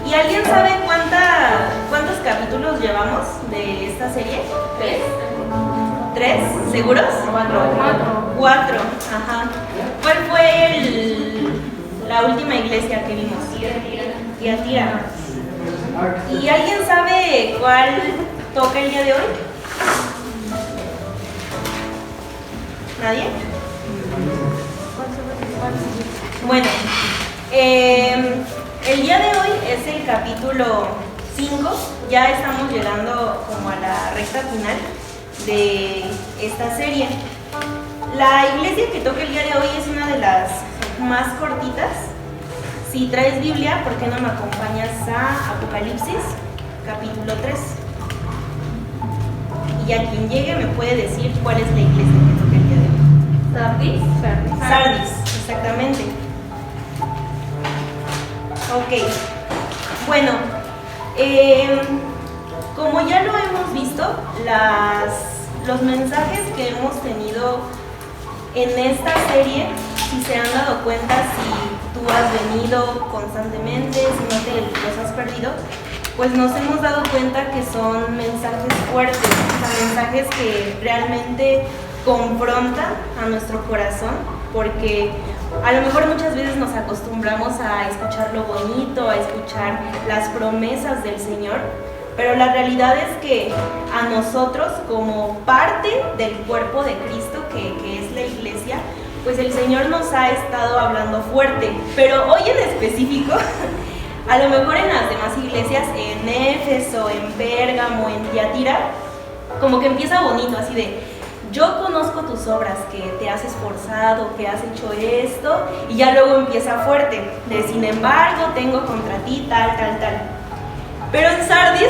¿Y alguien sabe cuántos capítulos llevamos de esta serie? ¿Tres? ¿Seguros? Cuatro, ajá. ¿Cuál fue la última iglesia que vimos? Tiatira. ¿Y alguien sabe cuál toca el día de hoy? ¿Nadie? Bueno, el día de hoy es el capítulo 5, ya estamos llegando como a la recta final de esta serie. La iglesia que toca el día de hoy es una de las más cortitas. Si traes Biblia, ¿por qué no me acompañas a Apocalipsis, capítulo 3? Y a quien llegue me puede decir cuál es la iglesia que toca el día de hoy. Sardis, exactamente. Ok, bueno, como ya lo hemos visto, los mensajes que hemos tenido en esta serie, si se han dado cuenta, si tú has venido constantemente, si no te los has perdido, pues nos hemos dado cuenta que son mensajes fuertes, o sea, mensajes que realmente confrontan a nuestro corazón, porque a lo mejor muchas veces nos acostumbramos a escuchar lo bonito, a escuchar las promesas del Señor, pero la realidad es que a nosotros, como parte del cuerpo de Cristo, que es la iglesia, pues el Señor nos ha estado hablando fuerte. Pero hoy en específico, a lo mejor en las demás iglesias, en Éfeso, en Pérgamo, en Tiatira, como que empieza bonito, así de: yo conozco tus obras, que te has esforzado, que has hecho esto, y ya luego empieza fuerte, de: sin embargo, tengo contra ti tal. Pero en Sardis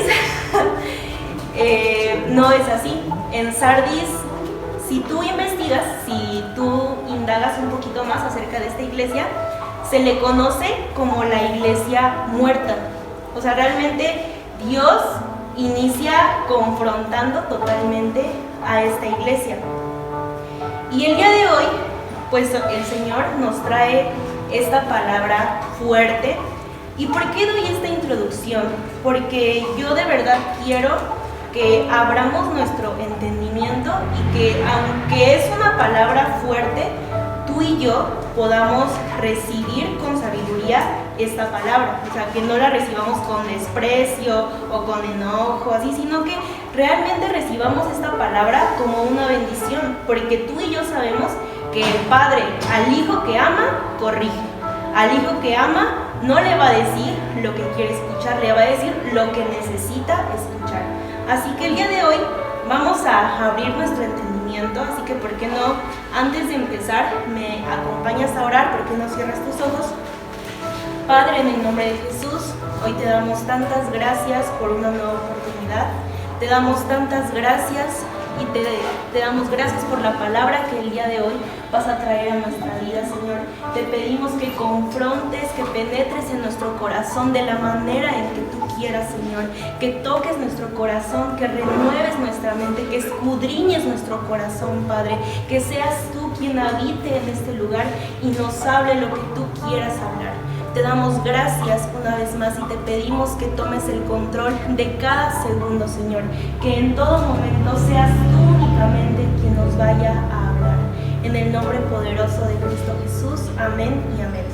no es así. En Sardis, si tú investigas, si tú indagas un poquito más acerca de esta iglesia, se le conoce como la iglesia muerta. O sea, realmente Dios inicia confrontando totalmente a esta iglesia. Y el día de hoy, pues el Señor nos trae esta palabra fuerte. ¿Y por qué doy esta introducción? Porque yo de verdad quiero que abramos nuestro entendimiento y que, aunque es una palabra fuerte, tú y yo podamos recibir con sabiduría esta palabra. O sea, que no la recibamos con desprecio o con enojo, así, sino que realmente recibamos esta palabra como una bendición, porque tú y yo sabemos que el Padre al Hijo que ama, corrige. Al Hijo que ama no le va a decir lo que quiere escuchar, le va a decir lo que necesita escuchar. Así que el día de hoy vamos a abrir nuestro entendimiento, así que ¿por qué no, antes de empezar, me acompañas a orar? ¿Por qué no cierras tus ojos? Padre, en el nombre de Jesús, hoy te damos tantas gracias por una nueva oportunidad, te damos tantas gracias y te damos gracias por la palabra que el día de hoy vas a traer a nuestra vida, Señor. Te pedimos que confrontes, que penetres en nuestro corazón de la manera en que tú quieras, Señor. Que toques nuestro corazón, que renueves nuestra mente, que escudriñes nuestro corazón, Padre. Que seas tú quien habite en este lugar y nos hable lo que tú quieras hablar. Te damos gracias una vez más y te pedimos que tomes el control de cada segundo, Señor. Que en todo momento seas tú únicamente quien nos vaya a hablar. En el nombre poderoso de Cristo Jesús. Amén y amén.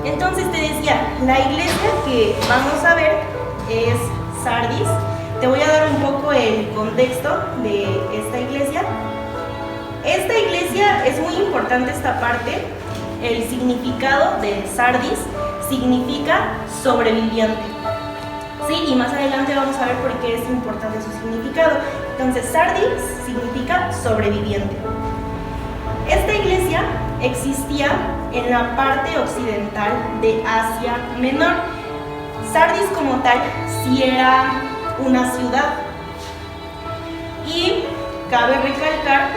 Entonces te decía, la iglesia que vamos a ver es Sardis. Te voy a dar un poco el contexto de esta iglesia. Esta iglesia es muy importante, esta parte. El significado de Sardis significa sobreviviente. Sí, y más adelante vamos a ver por qué es importante su significado. Entonces, Sardis significa sobreviviente. Esta iglesia existía en la parte occidental de Asia Menor. Sardis como tal sí era una ciudad. Y cabe recalcar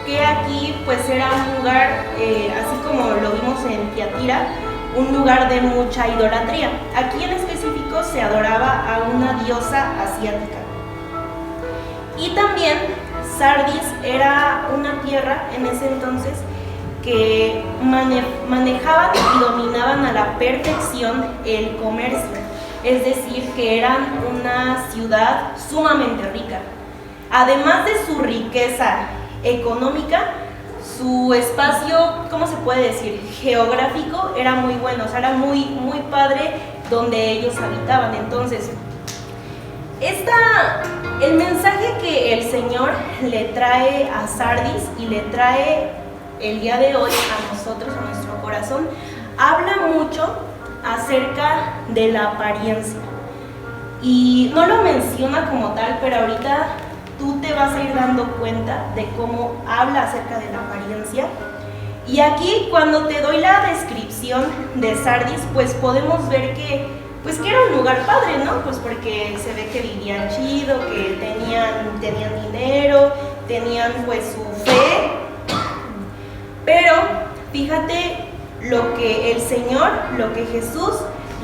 que aquí pues era un lugar, así como lo vimos en Tiatira, un lugar de mucha idolatría. Aquí en específico se adoraba a una diosa asiática. Y también Sardis era una tierra en ese entonces que manejaban y dominaban a la perfección el comercio. es decir, que eran una ciudad sumamente rica. Además de su riqueza económica, su espacio, ¿cómo se puede decir?, geográfico era muy bueno, o sea, era muy, muy padre donde ellos habitaban. Entonces, el mensaje que el Señor le trae a Sardis y le trae el día de hoy a nosotros, a nuestro corazón, habla mucho acerca de la apariencia. Y no lo menciona como tal, pero ahorita tú te vas a ir dando cuenta de cómo habla acerca de la apariencia. Y aquí, cuando te doy la descripción de Sardis, pues podemos ver que era un lugar padre, ¿no? Pues porque se ve que vivían chido, que tenían dinero, tenían pues su fe. Pero fíjate lo que el Señor, lo que Jesús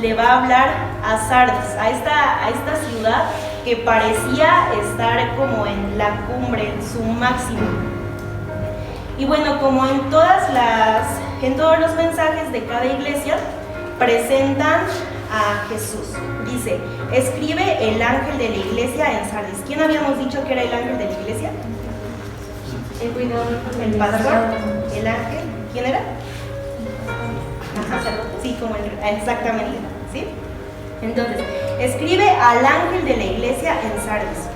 le va a hablar a Sardis, a esta ciudad que parecía estar como en la cumbre, en su máximo. Y bueno, como en todos los mensajes de cada iglesia, presentan a Jesús. Dice, escribe el ángel de la iglesia en Sardis. ¿Quién habíamos dicho que era el ángel de la iglesia? El pastor, el ángel. ¿Quién era? Ajá. Sí, exactamente, ¿sí? Entonces, escribe al ángel de la iglesia en Sardis,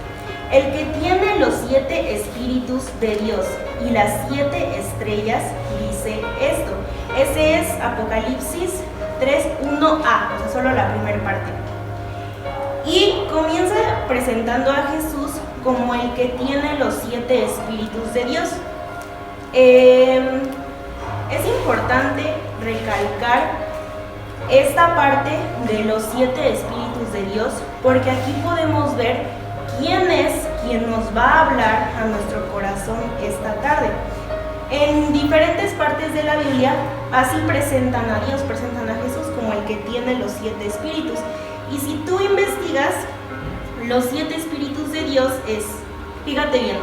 el que tiene los 7 espíritus de Dios y las 7 estrellas, dice esto. Ese es Apocalipsis 3:1a, o sea, solo la primera parte. Y comienza presentando a Jesús como el que tiene los 7 espíritus de Dios. Es importante recalcar esta parte de los 7 espíritus de Dios, porque aquí podemos ver quién es quien nos va a hablar a nuestro corazón esta tarde. En diferentes partes de la Biblia así presentan a Dios, presentan a Jesús como el que tiene los 7 espíritus. Y si tú investigas, los 7 espíritus de Dios es, fíjate bien,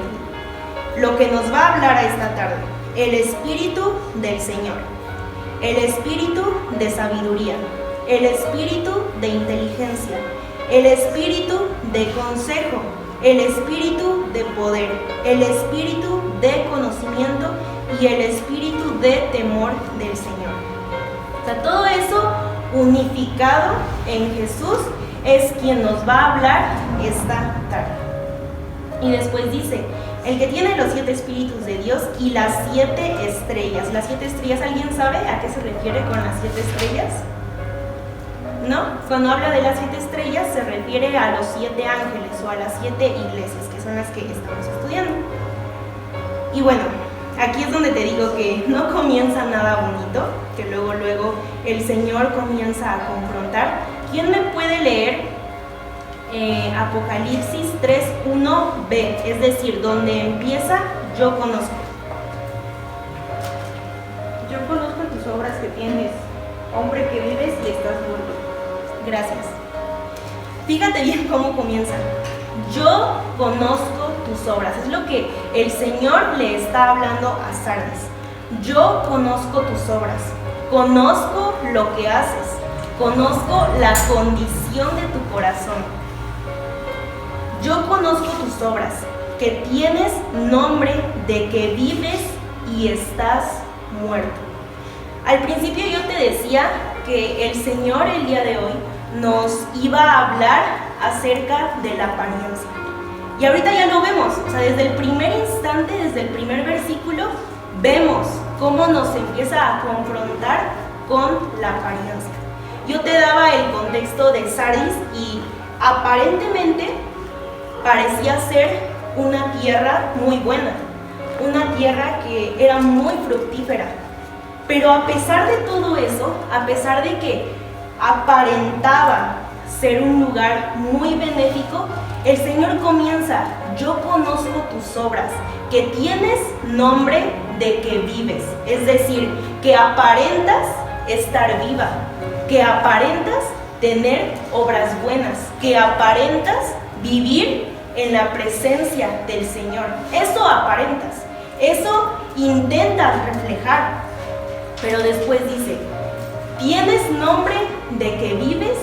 lo que nos va a hablar a esta tarde: el espíritu del Señor, el espíritu de sabiduría, el espíritu de inteligencia, el espíritu de consejo, el espíritu de poder, el espíritu de conocimiento y el espíritu de temor del Señor. O sea, todo eso unificado en Jesús es quien nos va a hablar esta tarde. Y después dice, el que tiene los 7 espíritus de Dios y las 7 estrellas. Las 7 estrellas, ¿alguien sabe a qué se refiere con las 7 estrellas? ¿No? Cuando habla de las 7 estrellas se refiere a los 7 ángeles o a las 7 iglesias, que son las que estamos estudiando. Y bueno, aquí es donde te digo que no comienza nada bonito, que luego el Señor comienza a confrontar. ¿Quién me puede leer Apocalipsis 3:1b? Es decir, donde empieza yo conozco. Yo conozco tus obras que tienes, hombre que vives y estás muerto. Gracias. Fíjate bien cómo comienza. Yo conozco tus obras. Es lo que el Señor le está hablando a Sardis. Yo conozco tus obras. Conozco lo que haces. Conozco la condición de tu corazón. Yo conozco tus obras, que tienes nombre de que vives y estás muerto. Al principio yo te decía que el Señor el día de hoy nos iba a hablar acerca de la apariencia. Y ahorita ya lo vemos, o sea, desde el primer instante, desde el primer versículo, vemos cómo nos empieza a confrontar con la apariencia. Yo te daba el contexto de Sardis y aparentemente parecía ser una tierra muy buena, una tierra que era muy fructífera. Pero a pesar de todo eso, a pesar de que aparentaba ser un lugar muy benéfico, el Señor comienza: yo conozco tus obras, que tienes nombre de que vives. Es decir, que aparentas estar viva, que aparentas tener obras buenas, que aparentas vivir en la presencia del Señor. Eso aparentas, eso intentas reflejar. Pero después dice, tienes nombre de que vives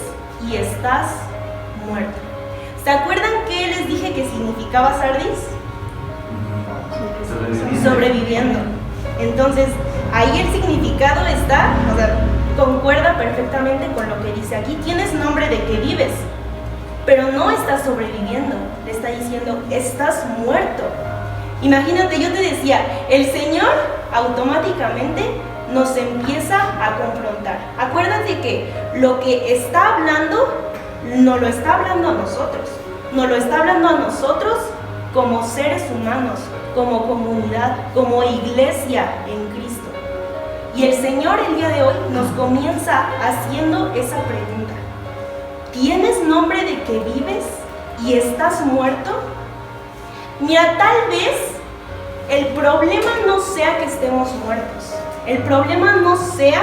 y estás muerto. ¿Se acuerdan qué les dije que significaba sardis? Sobreviviendo. Entonces, ahí el significado está, o sea, concuerda perfectamente con lo que dice aquí. Tienes nombre de que vives, pero no estás sobreviviendo. Le está diciendo, estás muerto. Imagínate, yo te decía, el Señor automáticamente nos empieza a confrontar. Acuérdate que lo que está hablando, no lo está hablando a nosotros. Nos lo está hablando a nosotros como seres humanos, como comunidad, como iglesia en Cristo. Y el Señor el día de hoy nos comienza haciendo esa pregunta. ¿Tienes nombre de que vives y estás muerto? Mira, tal vez el problema no sea que estemos muertos. El problema no sea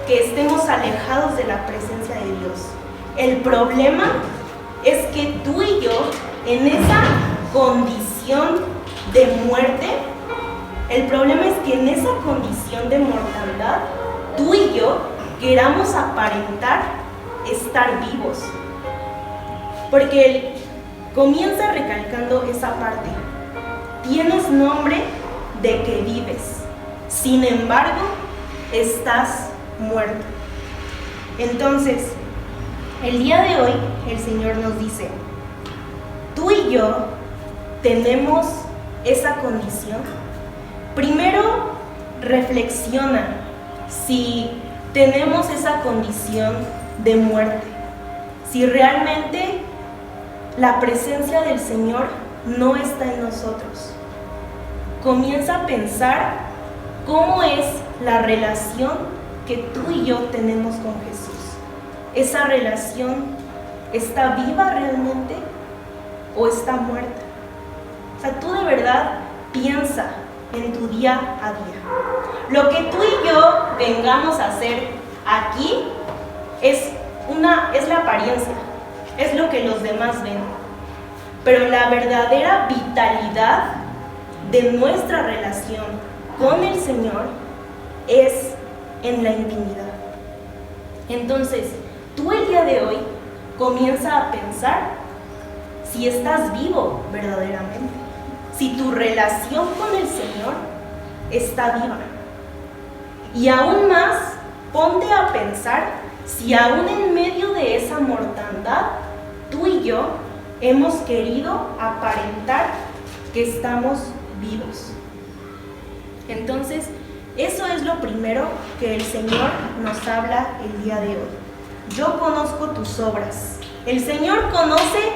que estemos alejados de la presencia de Dios. El problema es que tú y yo, en esa condición de muerte, el problema es que en esa condición de mortandad, tú y yo queramos aparentar estar vivos. Porque él comienza recalcando esa parte. Tienes nombre de que vives, sin embargo, estás muerto. Entonces, el día de hoy, el Señor nos dice, tú y yo tenemos esa condición. Primero, reflexiona si tenemos esa condición de muerte, si realmente la presencia del Señor no está en nosotros. Comienza a pensar cómo es la relación que tú y yo tenemos con Jesús. ¿Esa relación está viva realmente o está muerta? O sea, tú de verdad piensa en tu día a día. Lo que tú y yo vengamos a hacer aquí es la apariencia, es lo que los demás ven. Pero la verdadera vitalidad de nuestra relación con el Señor es en la intimidad. Entonces, tú el día de hoy comienza a pensar si estás vivo verdaderamente, si tu relación con el Señor está viva. Y aún más, ponte a pensar si aún en medio de esa mortandad, tú y yo hemos querido aparentar que estamos vivos. Entonces, eso es lo primero que el Señor nos habla el día de hoy. Yo conozco tus obras. El Señor conoce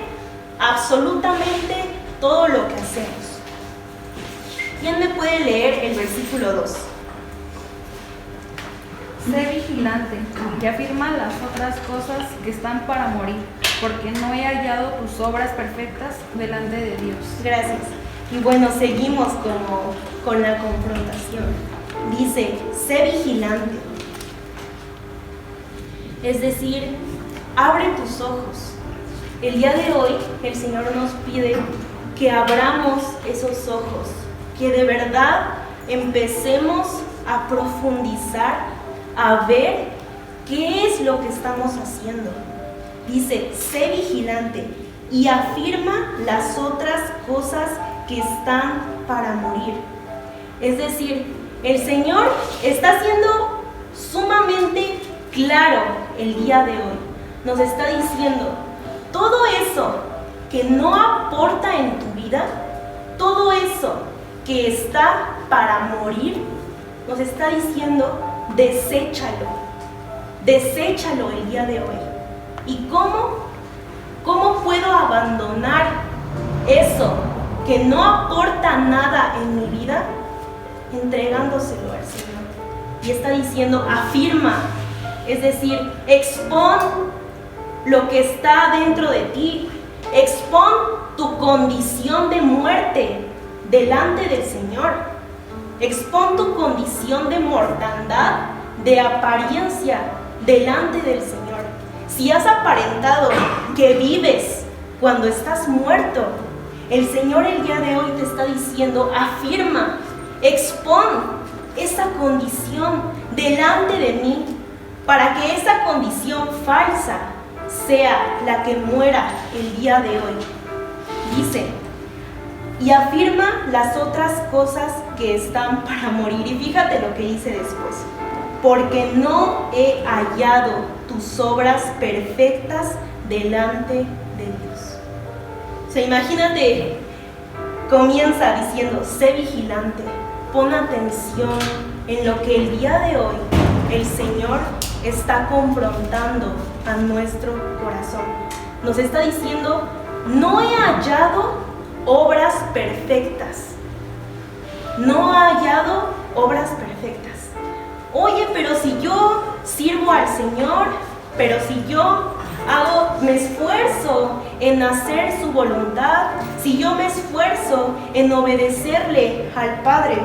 absolutamente todo lo que hacemos. ¿Quién me puede leer el versículo 2? Sé vigilante y afirma las otras cosas que están para morir, porque no he hallado tus obras perfectas delante de Dios. Gracias. Y bueno, seguimos con la confrontación. Dice, sé vigilante. Es decir, abre tus ojos. El día de hoy el Señor nos pide que abramos esos ojos, que de verdad empecemos a profundizar, a ver qué es lo que estamos haciendo. Dice, sé vigilante y afirma las otras cosas que están para morir. Es decir, el Señor está siendo sumamente claro el día de hoy. Nos está diciendo, todo eso que no aporta en tu vida, todo eso que está para morir, nos está diciendo, deséchalo. Deséchalo el día de hoy. ¿Y cómo puedo abandonar eso que no aporta nada en mi vida? Entregándoselo al Señor. Y está diciendo, afirma, es decir, expón lo que está dentro de ti, expón tu condición de muerte delante del Señor, expón tu condición de mortandad, de apariencia delante del Señor. Si has aparentado que vives cuando estás muerto, el Señor el día de hoy te está diciendo, afirma, expón esa condición delante de mí, para que esa condición falsa sea la que muera el día de hoy. Dice, y afirma las otras cosas que están para morir. Y fíjate lo que dice después. Porque no he hallado tus obras perfectas delante de Dios. O sea, imagínate, comienza diciendo, sé vigilante, pon atención en lo que el día de hoy el Señor está confrontando a nuestro corazón. Nos está diciendo, no he hallado obras perfectas. No he hallado obras perfectas. Oye, pero si yo sirvo al Señor, pero si yo me esfuerzo en hacer su voluntad, si yo me esfuerzo en obedecerle al Padre.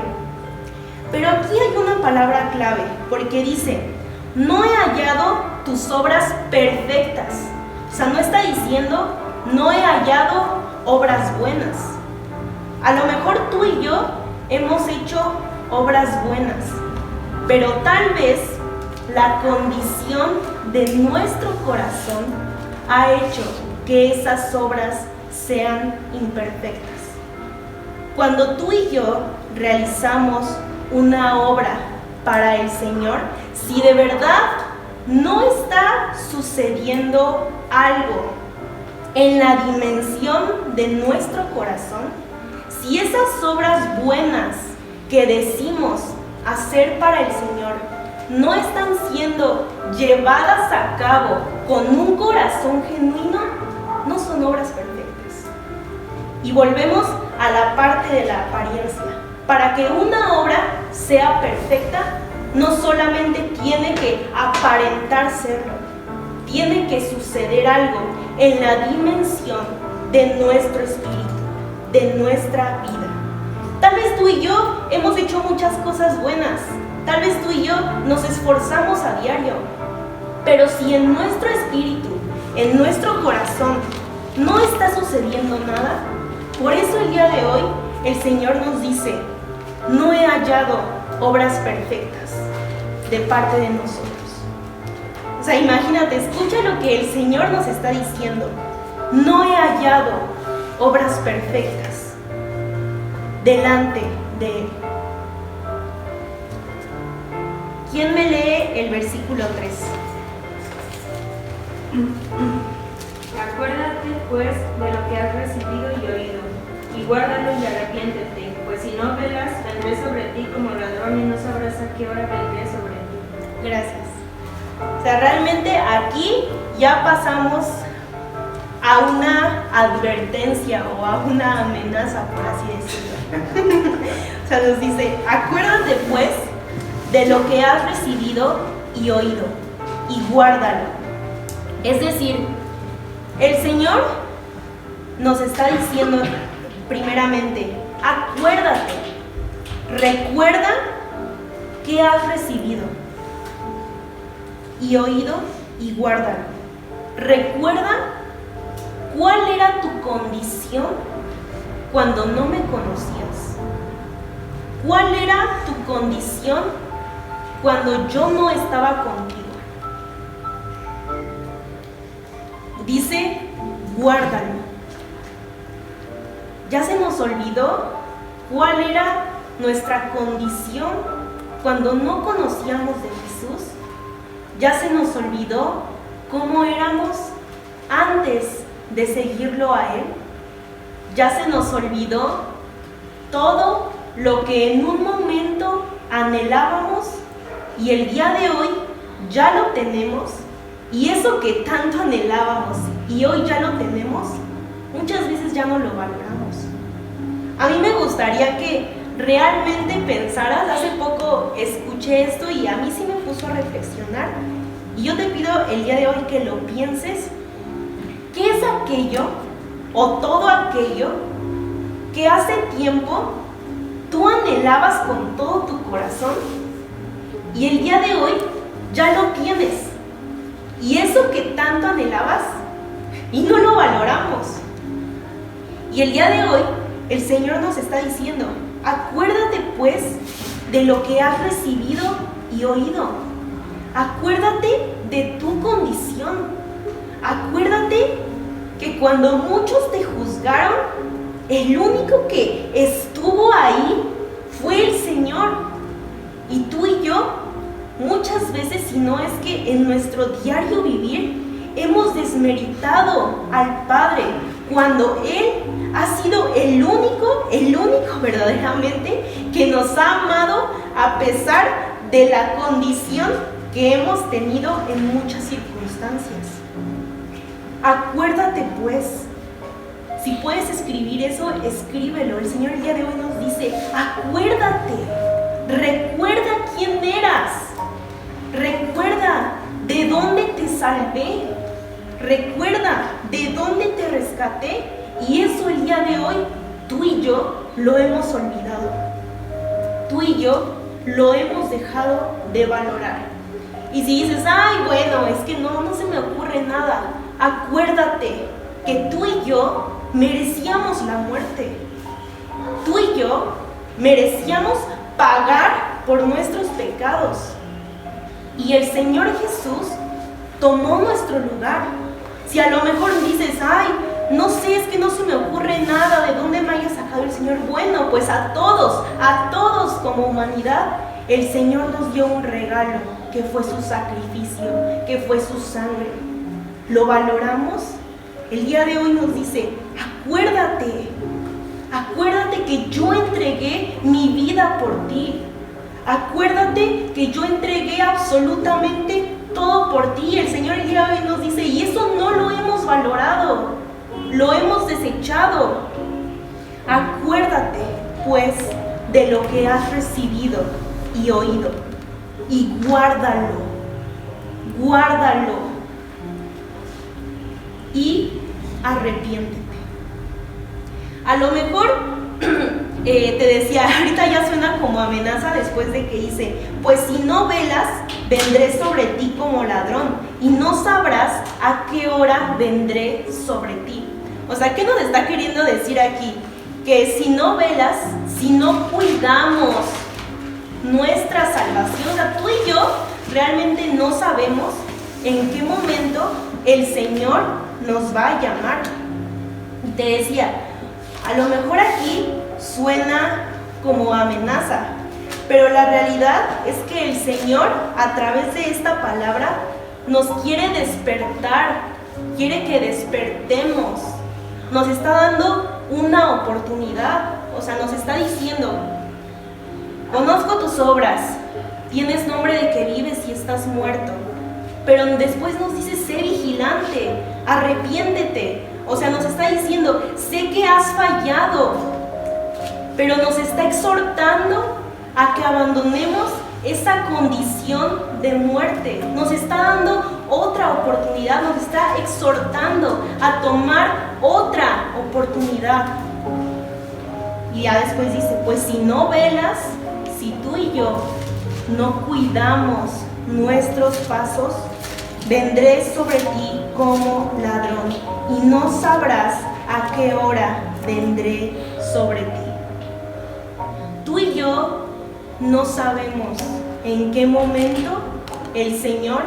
Pero aquí hay una palabra clave, porque dice, no he hallado tus obras perfectas. O sea, no está diciendo, no he hallado obras buenas. A lo mejor tú y yo hemos hecho obras buenas, pero tal vez la condición de nuestro corazón ha hecho que esas obras sean imperfectas. Cuando tú y yo realizamos una obra para el Señor, si de verdad no está sucediendo algo en la dimensión de nuestro corazón, si esas obras buenas que decimos hacer para el Señor no están siendo llevadas a cabo con un corazón genuino, no son obras perfectas. Y volvemos a la parte de la apariencia. Para que una obra sea perfecta, no solamente tiene que aparentar serlo, tiene que suceder algo en la dimensión de nuestro espíritu, de nuestra vida. Tal vez tú y yo hemos hecho muchas cosas buenas, tal vez tú y yo nos esforzamos a diario, pero si en nuestro espíritu, en nuestro corazón, no está sucediendo nada, por eso el día de hoy el Señor nos dice, no he hallado obras perfectas de parte de nosotros. O sea, imagínate, escucha lo que el Señor nos está diciendo. No he hallado obras perfectas delante de Él. ¿Quién me lee el versículo 3? Acuérdate pues de lo que has recibido y oído, y guárdalo y arrepiéntete, pues si no velas, vendré sobre ti como ladrón y no sabrás a qué hora vendré sobre ti. Gracias. O sea, realmente aquí ya pasamos a una advertencia o a una amenaza, por así decirlo. O sea, nos dice, acuérdate pues de lo que has recibido y oído, y guárdalo. Es decir, el Señor nos está diciendo primeramente, acuérdate, recuerda qué has recibido y oído y guárdalo. Recuerda cuál era tu condición cuando no me conocías. ¿Cuál era tu condición cuando yo no estaba contigo? Dice, guárdalo. Ya se nos olvidó cuál era nuestra condición cuando no conocíamos de Jesús. Ya se nos olvidó cómo éramos antes de seguirlo a Él. Ya se nos olvidó todo lo que en un momento anhelábamos y el día de hoy ya lo tenemos. Y eso que tanto anhelábamos y hoy ya lo tenemos, muchas veces ya no lo valoramos. A mí me gustaría que realmente pensaras, hace poco escuché esto y a mí sí me puso a reflexionar. Y yo te pido el día de hoy que lo pienses. ¿Qué es aquello o todo aquello que hace tiempo tú anhelabas con todo tu corazón y el día de hoy ya lo tienes? Y eso que tanto anhelabas y no lo valoramos. Y el día de hoy el Señor nos está diciendo, acuérdate pues de lo que has recibido y oído. Acuérdate de tu condición. Acuérdate que cuando muchos te juzgaron, el único que estuvo ahí fue el Señor. Y tú y yo, muchas veces, si no es que en nuestro diario vivir, hemos desmeritado al Padre cuando Él ha sido el único verdaderamente que nos ha amado a pesar de la condición que hemos tenido en muchas circunstancias. Acuérdate pues, si puedes escribir eso, escríbelo. El Señor el día de hoy nos dice, acuérdate, recuerda quién eras, recuerda de dónde te salvé, recuerda de dónde te rescaté, y eso el día de hoy tú y yo lo hemos olvidado, tú y yo lo hemos dejado de valorar. Y si dices, ay, bueno, es que no se me ocurre nada, acuérdate que tú y yo merecíamos la muerte. Tú y yo merecíamos pagar por nuestros pecados. Y el Señor Jesús tomó nuestro lugar. Si a lo mejor dices, ay, no sé, es que no se me ocurre nada de dónde me haya sacado el Señor. Bueno, pues a todos como humanidad, el Señor nos dio un regalo, que fue su sacrificio, que fue su sangre. ¿Lo valoramos? El día de hoy nos dice, acuérdate que yo entregué mi vida por ti. Acuérdate que yo entregué absolutamente todo por ti. El Señor el día de hoy nos dice, y eso no lo hemos valorado, lo hemos desechado. Acuérdate, pues, de lo que has recibido y oído, y guárdalo, y arrepiéntete. A lo mejor te decía, ahorita ya suena como amenaza después de que dice, pues si no velas, vendré sobre ti como ladrón, y no sabrás a qué hora vendré sobre ti. O sea, ¿qué nos está queriendo decir aquí? Que si no velas, si no cuidamos nuestra salvación, o sea, tú y yo realmente no sabemos en qué momento el Señor nos va a llamar. Te decía, a lo mejor aquí suena como amenaza, pero la realidad es que el Señor, a través de esta palabra, nos quiere despertar, quiere que despertemos, nos está dando una oportunidad. O sea, nos está diciendo, conozco tus obras, tienes nombre de que vives y estás muerto, pero después nos dice, sé vigilante, arrepiéntete. O sea, nos está diciendo, sé que has fallado, pero nos está exhortando a que abandonemos esa condición de muerte. Nos está dando otra oportunidad, nos está exhortando a tomar otra oportunidad. Y ya después dice, pues si no velas, si tú y yo no cuidamos nuestros pasos, vendré sobre ti como ladrón, y no sabrás a qué hora vendré sobre ti. Tú y yo no sabemos en qué momento el Señor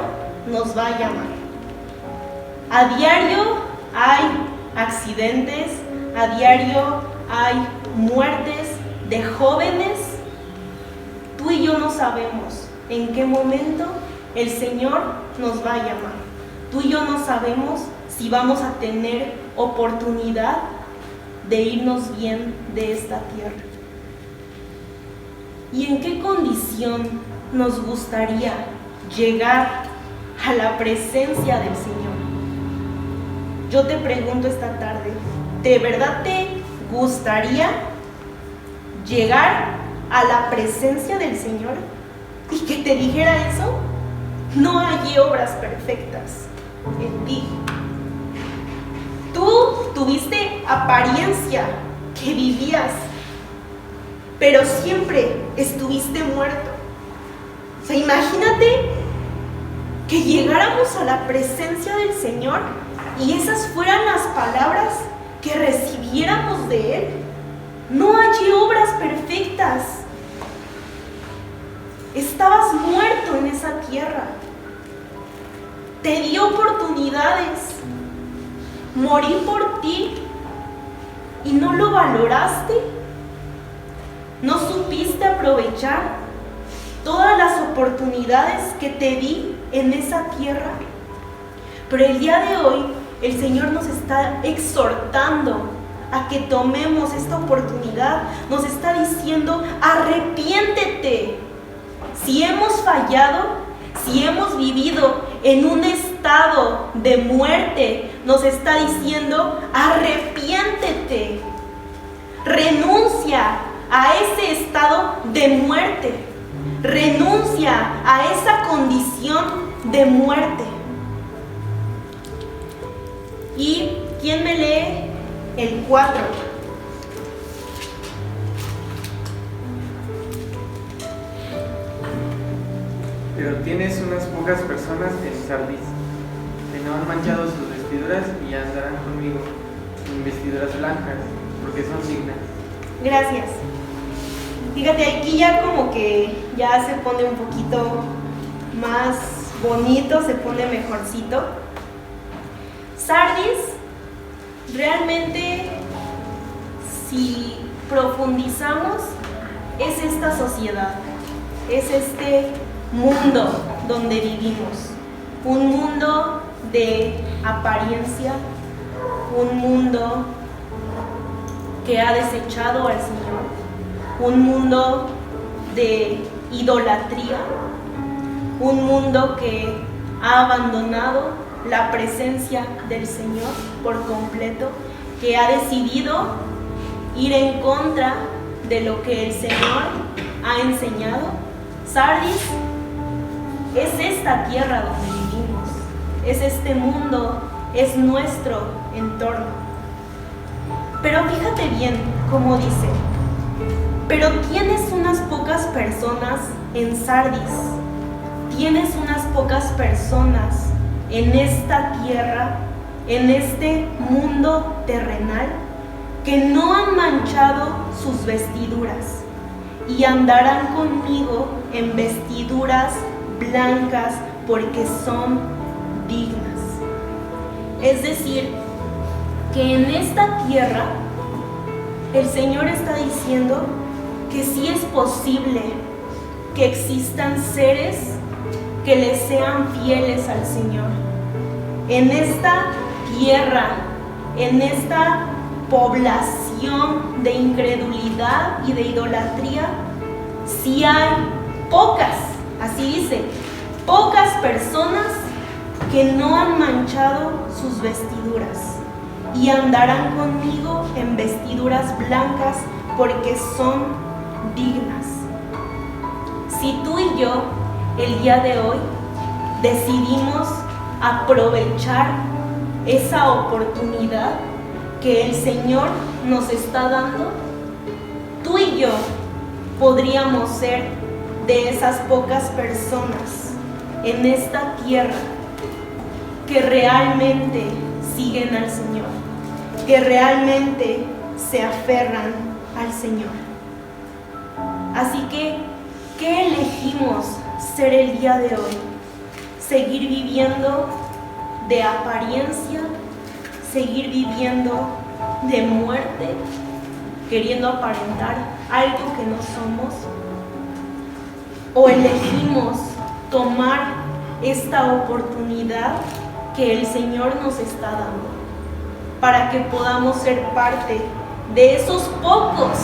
nos va a llamar. A diario hay accidentes, a diario hay muertes de jóvenes. Tú y yo no sabemos en qué momento el Señor nos va a llamar. Tú y yo no sabemos si vamos a tener oportunidad de irnos bien de esta tierra. ¿Y en qué condición nos gustaría llegar a la presencia del Señor? Yo te pregunto esta tarde, ¿de verdad te gustaría llegar a la presencia del Señor y que te dijera eso? No hay obras perfectas en ti. Tú tuviste apariencia que vivías, pero siempre estuviste muerto. O sea, imagínate que llegáramos a la presencia del Señor y esas fueran las palabras que recibiéramos de Él. No hay obras perfectas. Estabas muerto en esa tierra. Te dio oportunidades morí por ti y no lo valoraste. ¿No supiste aprovechar todas las oportunidades que te di en esa tierra? Pero el día de hoy el Señor nos está exhortando a que tomemos esta oportunidad. Nos está diciendo: arrepiéntete. Si hemos fallado, si hemos vivido en un estado de muerte, nos está diciendo: arrepiéntete. Renuncia a ese estado de muerte. Renuncia a esa condición de muerte. ¿Y quién me lee el 4? Pero tienes unas pocas personas en Sardis que no han manchado sus vestiduras y andarán conmigo en vestiduras blancas, porque son dignas. Gracias. Fíjate, aquí ya como que ya se pone un poquito más bonito, se pone mejorcito. Sardis, realmente, si profundizamos, es esta sociedad, es este mundo donde vivimos. Un mundo de apariencia, un mundo que ha desechado al Señor, un mundo de idolatría, un mundo que ha abandonado la presencia del Señor por completo, que ha decidido ir en contra de lo que el Señor ha enseñado. Sardis es esta tierra donde vivimos, es este mundo, es nuestro entorno. Pero fíjate bien cómo dice: pero tienes unas pocas personas en Sardis, tienes unas pocas personas en esta tierra, en este mundo terrenal, que no han manchado sus vestiduras y andarán conmigo en vestiduras blancas porque son dignas. Es decir, que en esta tierra el Señor está diciendo que sí es posible que existan seres que le sean fieles al Señor. En esta tierra, en esta población de incredulidad y de idolatría, sí hay pocas, así dice, pocas personas que no han manchado sus vestiduras y andarán conmigo en vestiduras blancas porque son dignas. Si tú y yo el día de hoy decidimos aprovechar esa oportunidad que el Señor nos está dando, tú y yo podríamos ser de esas pocas personas en esta tierra que realmente siguen al Señor, que realmente se aferran al Señor. Así que, ¿qué elegimos ser el día de hoy? ¿Seguir viviendo de apariencia? ¿Seguir viviendo de muerte? ¿Queriendo aparentar algo que no somos? ¿O elegimos tomar esta oportunidad que el Señor nos está dando para que podamos ser parte de esos pocos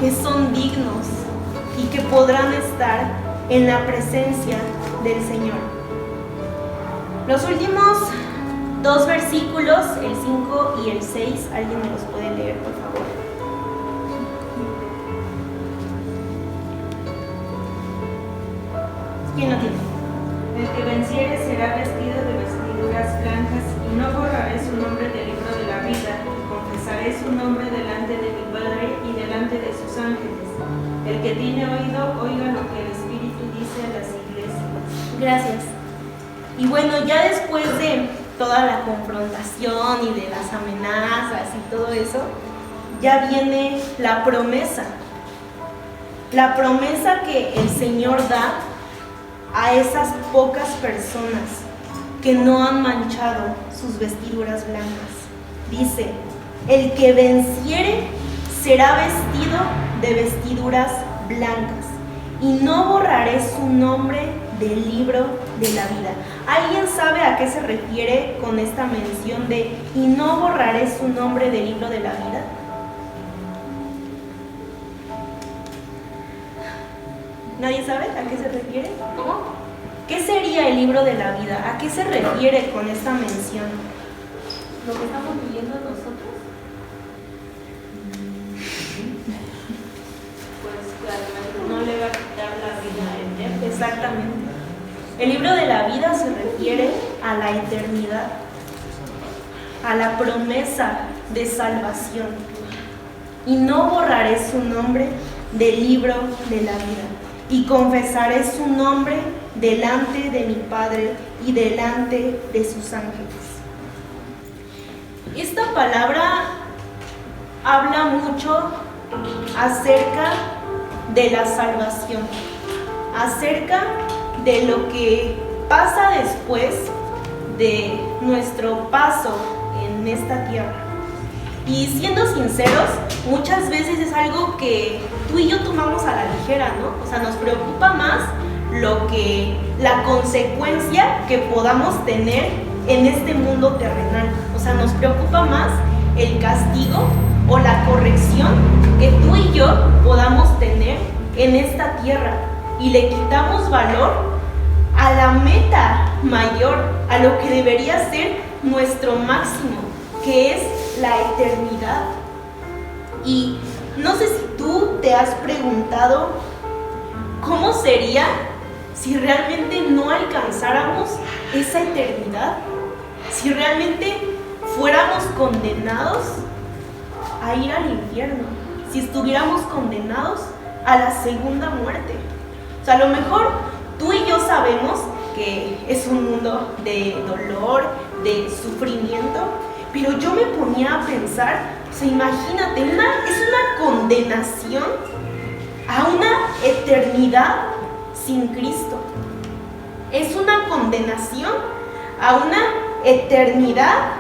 que son dignos y que podrán estar en la presencia del Señor? Los últimos 2 versículos, el 5 y el 6, ¿alguien me los puede leer, por favor? ¿Quién lo tiene? El que venciere será vestido de vestiduras blancas, y no borraré su nombre del libro de la vida, y confesaré su nombre delante de mi Padre y delante de sus ángeles. El que tiene oído, oiga lo que el Espíritu dice a las iglesias. Gracias. Y bueno, ya después de toda la confrontación y de las amenazas y todo eso, ya viene la promesa. La promesa que el Señor da a esas pocas personas que no han manchado sus vestiduras blancas. Dice, el que venciere será vestido de vestiduras blancas, y no borraré su nombre del libro de la vida. ¿Alguien sabe a qué se refiere con esta mención de y no borraré su nombre del libro de la vida? ¿Nadie sabe a qué se refiere? ¿Cómo? ¿Qué sería el libro de la vida? ¿A qué se refiere con esta mención? ¿Lo que estamos viviendo nosotros? Pues claramente no le va a quitar la vida eterna. Exactamente. El libro de la vida se refiere a la eternidad, a la promesa de salvación. Y no borraré su nombre del libro de la vida, y confesaré su nombre delante de mi Padre y delante de sus ángeles. Esta palabra habla mucho acerca de la salvación, acerca de lo que pasa después de nuestro paso en esta tierra. Y siendo sinceros, muchas veces es algo que tú y yo tomamos a la ligera, ¿no? O sea, nos preocupa más la consecuencia que podamos tener en este mundo terrenal. O sea, nos preocupa más el castigo o la corrección que tú y yo podamos tener en esta tierra, y le quitamos valor a la meta mayor, a lo que debería ser nuestro máximo, que es la eternidad. Y no sé si tú te has preguntado cómo sería si realmente no alcanzáramos esa eternidad, si realmente fuéramos condenados a ir al infierno, si estuviéramos condenados a la segunda muerte. O sea, a lo mejor tú y yo sabemos que es un mundo de dolor, de sufrimiento, pero yo me ponía a pensar, o sea, imagínate, es una condenación a una eternidad sin Cristo. Es una condenación a una eternidad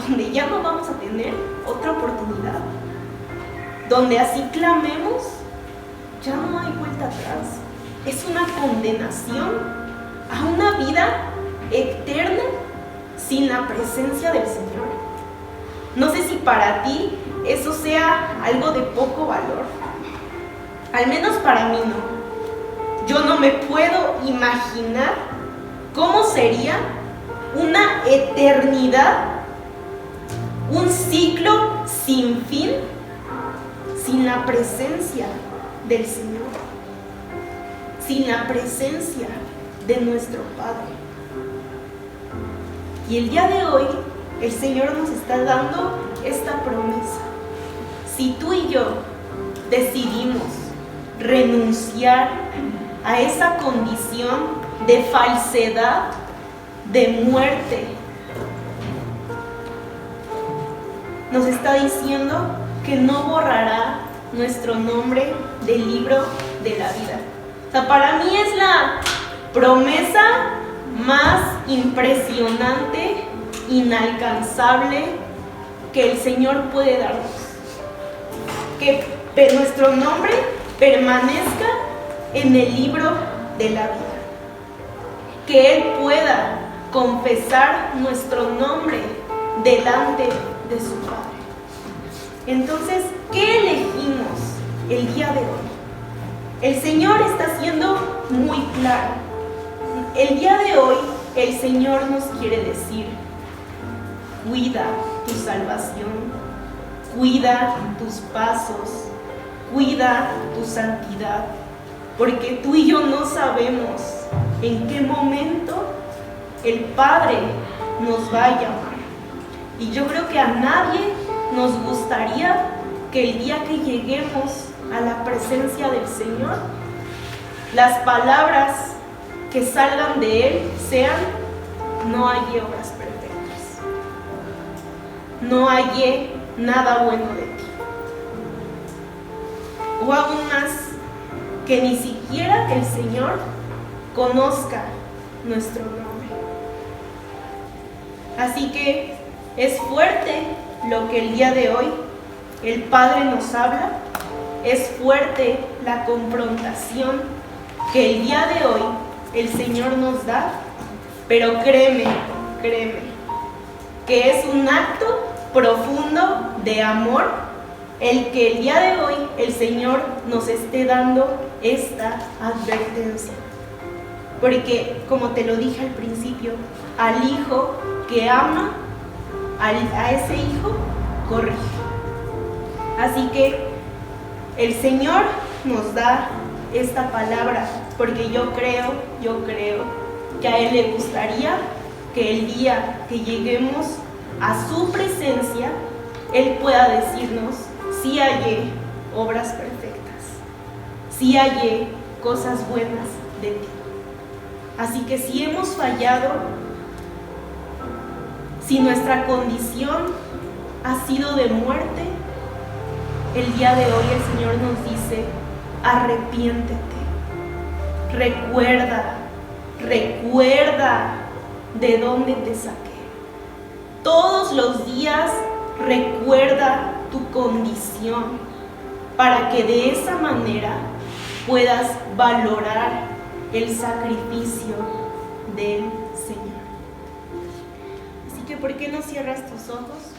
donde ya no vamos a tener otra oportunidad, donde así clamemos, ya no hay vuelta atrás. Es una condenación a una vida eterna sin la presencia del Señor. No sé si para ti eso sea algo de poco valor. Al menos para mí no. Yo no me puedo imaginar cómo sería una eternidad, un ciclo sin fin, sin la presencia del Señor, sin la presencia de nuestro Padre. Y el día de hoy el Señor nos está dando esta promesa. Si tú y yo decidimos renunciar a esa condición de falsedad, de muerte, nos está diciendo que no borrará nuestro nombre del libro de la vida. O sea, para mí es la promesa más impresionante, inalcanzable que el Señor puede darnos. Que nuestro nombre permanezca en el libro de la vida. Que Él pueda confesar nuestro nombre delante de su Padre. Entonces, ¿qué elegimos el día de hoy? El Señor está siendo muy claro. El día de hoy el Señor nos quiere decir: cuida tu salvación, cuida tus pasos, cuida tu santidad, porque tú y yo no sabemos en qué momento el Padre nos va a llamar. Y yo creo que a nadie nos gustaría que el día que lleguemos a la presencia del Señor, las palabras que salgan de Él sean: no hallé obras perfectas, no hallé nada bueno de ti. O aún más, que ni siquiera el Señor conozca nuestro nombre. Así que es fuerte lo que el día de hoy el Padre nos habla, es fuerte la confrontación que el día de hoy el Señor nos da, pero créeme, que es un acto profundo de amor el que el día de hoy el Señor nos esté dando esta advertencia. Porque, como te lo dije al principio, al hijo que ama, a ese hijo corrige. Así que el Señor nos da esta palabra porque yo creo que a Él le gustaría que el día que lleguemos a su presencia, Él pueda decirnos: sí hallé obras perfectas, sí hallé cosas buenas de ti. Así que si hemos fallado, si nuestra condición ha sido de muerte, el día de hoy el Señor nos dice: arrepiéntete, recuerda de dónde te saqué. Todos los días recuerda tu condición para que de esa manera puedas valorar el sacrificio del Señor. Así que, ¿por qué no cierras tus ojos?